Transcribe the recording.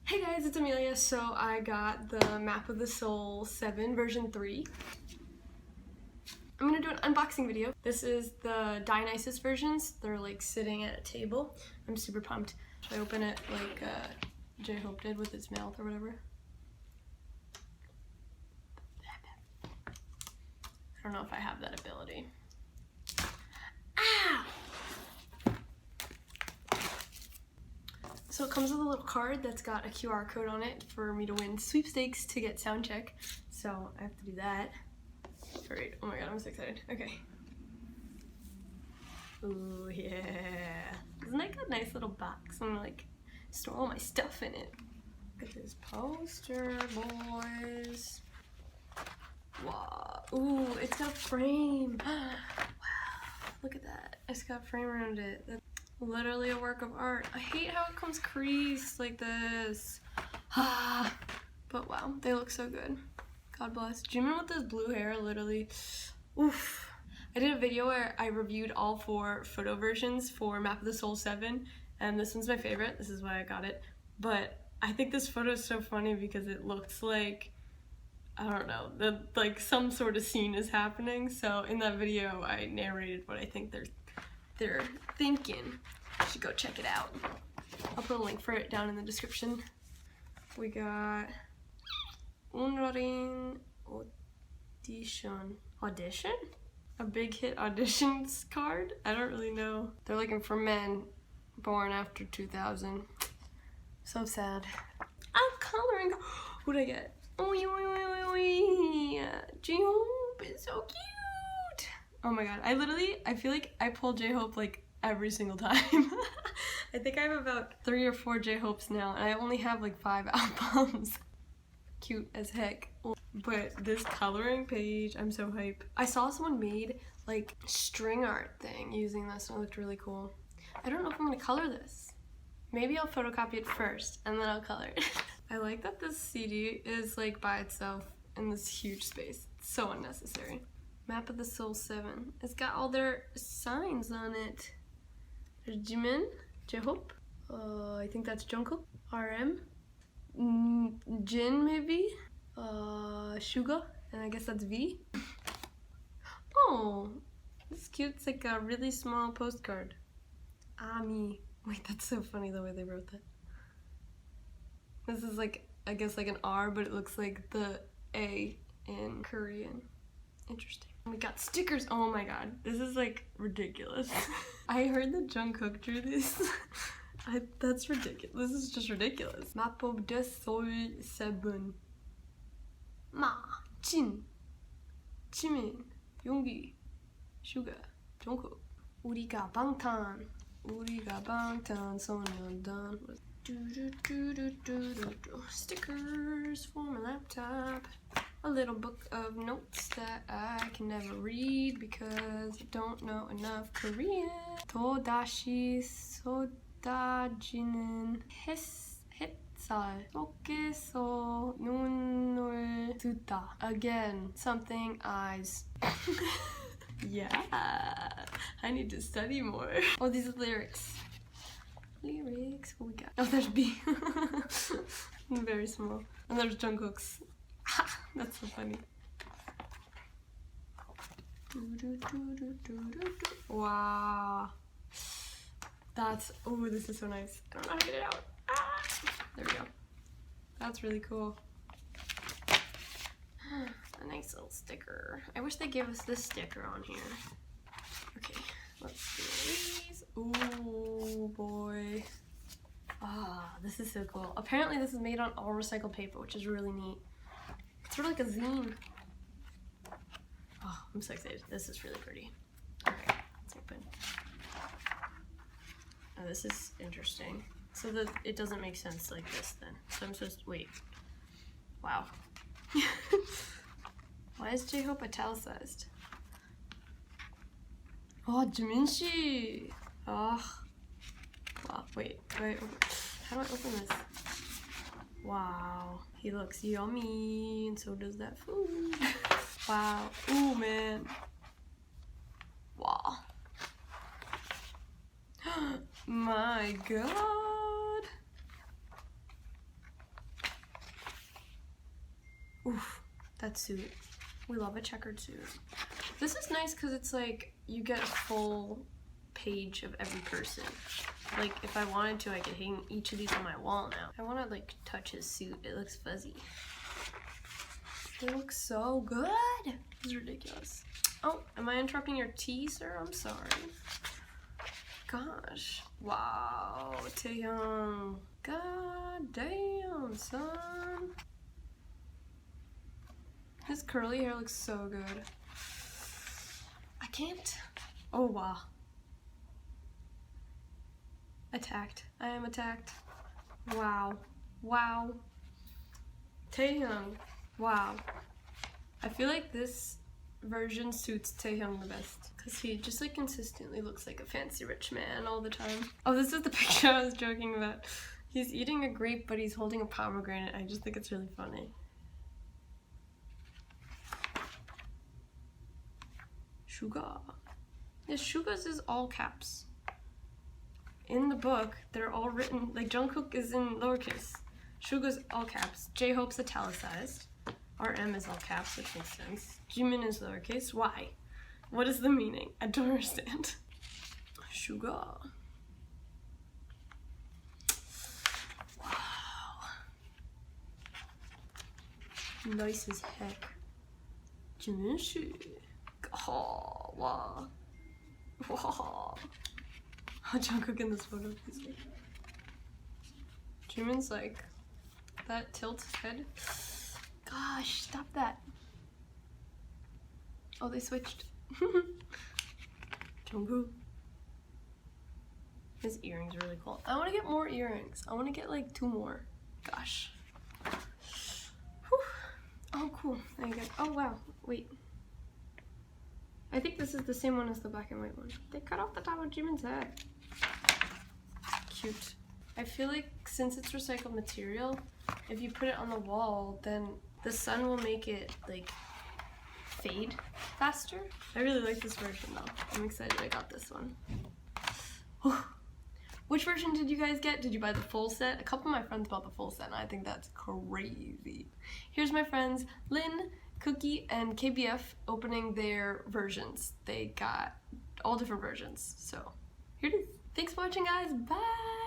Hey guys, it's Amelia. So I got the Map of the Soul 7 version 3. I'm gonna do an unboxing video. This is the Dionysus versions. They're like sitting at a table. I'm super pumped. Should I open it like J-Hope did with his mouth or whatever? I don't know if I have that ability. Ah! So it comes with a little card that's got a QR code on it for me to win sweepstakes to get sound check. So I have to do that. Alright, oh my god, I'm so excited. Okay. Ooh, yeah. Isn't that a nice little box? I'm gonna like store all my stuff in it. Look at this poster, boys. Wow. Ooh, it's got a frame. Wow, look at that. It's got a frame around it. That's literally a work of art. I hate how it comes creased like this. But wow, they look so good. God bless. Jimin with his blue hair, literally. Oof. I did a video where I reviewed all 4 photo versions for Map of the Soul 7, and this one's my favorite. This is why I got it. But I think this photo is so funny because it looks like, I don't know, like some sort of scene is happening. So in that video, I narrated what I think they're thinking. You should go check it out. I'll put a link for it down in the description. We got Unrarin Audition. Audition? A big hit auditions card? I don't really know. They're looking for men born after 2000. So sad. I'm coloring. Who'd I get? J-Hope is so cute. Oh my god. I feel like I pull J-Hope like every single time. I think I have about 3 or 4 J-Hopes now, and I only have like 5 albums. Cute as heck. But this coloring page, I'm so hype. I saw someone made like string art thing using this and it looked really cool. I don't know if I'm gonna color this. Maybe I'll photocopy it first and then I'll color it. I like that this CD is like by itself in this huge space. It's so unnecessary. Map of the Soul 7. It's got all their signs on it. There's Jimin, J-Hope, I think that's Jungkook, RM, Jin maybe, Suga, and I guess that's V. Oh, this is cute. It's like a really small postcard. Ami. Wait, that's so funny the way they wrote that. This is like, I guess like an R, but it looks like the A in Korean. Interesting. We got stickers. Oh my god, this is like ridiculous. I heard that Jungkook drew this. That's ridiculous. This is just ridiculous. Map of the Soul 7. Ma, Jin, Jimin, Yoongi, Suga, Jungkook. 우리가 방탄소년단. Stickers for my laptop. A little book of notes that I can never read because I don't know enough Korean. 또다시 쏟아지는 햇살 속에서 눈을 뜨다. Again, something eyes. Yeah, I need to study more. Oh, these are lyrics. Lyrics, what we got? Oh, there's B. Very small. And there's Jungkook's. That's so funny. Wow. That's, oh, this is so nice. I don't know how to get it out. Ah, there we go. That's really cool. A nice little sticker. I wish they gave us this sticker on here. Okay, let's do these. Ooh, boy. Ah, this is so cool. Apparently this is made on all recycled paper, which is really neat. It's sort of like a zine. Oh, I'm so excited. This is really pretty. Okay, let's open. Oh, this is interesting. So that it doesn't make sense like this then. So I'm supposed to, wait. Wow. Why is J-Hope italicized? Oh, Jimin-shi! Oh. Wow, wait. How do I open this? Wow, he looks yummy, and so does that food. Wow. Ooh, man. Wow. My god. Oof, that suit. We love a checkered suit. This is nice because it's like you get a full page of every person. Like if I wanted to, I could hang each of these on my wall now. I want to like touch his suit. It looks fuzzy. It looks so good. This is ridiculous. Oh, am I interrupting your tea, sir? I'm sorry. Gosh. Wow, Taehyung. God damn, son. His curly hair looks so good. I can't. Oh, wow. Attacked. I am attacked. Wow. Wow. Taehyung. Wow. I feel like this version suits Taehyung the best because he just like consistently looks like a fancy rich man all the time. Oh, this is the picture I was joking about. He's eating a grape, but he's holding a pomegranate. I just think it's really funny. Suga. Yes, Suga's is all caps. In the book, they're all written, like Jungkook is in lowercase. Suga's all caps. J-Hope's italicized. RM is all caps, which makes sense. Jimin is lowercase. Why? What is the meaning? I don't understand. Suga. Wow. Nice as heck. Jimin. Oh, wow. Wow. Jungkook in this photo, please. Jimin's like, that tilts his head. Gosh, stop that. Oh, they switched. Jungkook. His earrings are really cool. I want to get more earrings. I want to get like 2 more. Gosh. Whew. Oh, cool. There you go. Oh, wow. Wait. I think this is the same one as the black and white one. They cut off the top of Jimin's head. Cute. I feel like since it's recycled material, if you put it on the wall, then the sun will make it like fade faster. I really like this version though. I'm excited I got this one. Which version did you guys get? Did you buy the full set? A couple of my friends bought the full set and I think that's crazy. Here's my friends Lynn, Cookie, and KBF opening their versions. They got all different versions. So here it is. Thanks for watching, guys. Bye!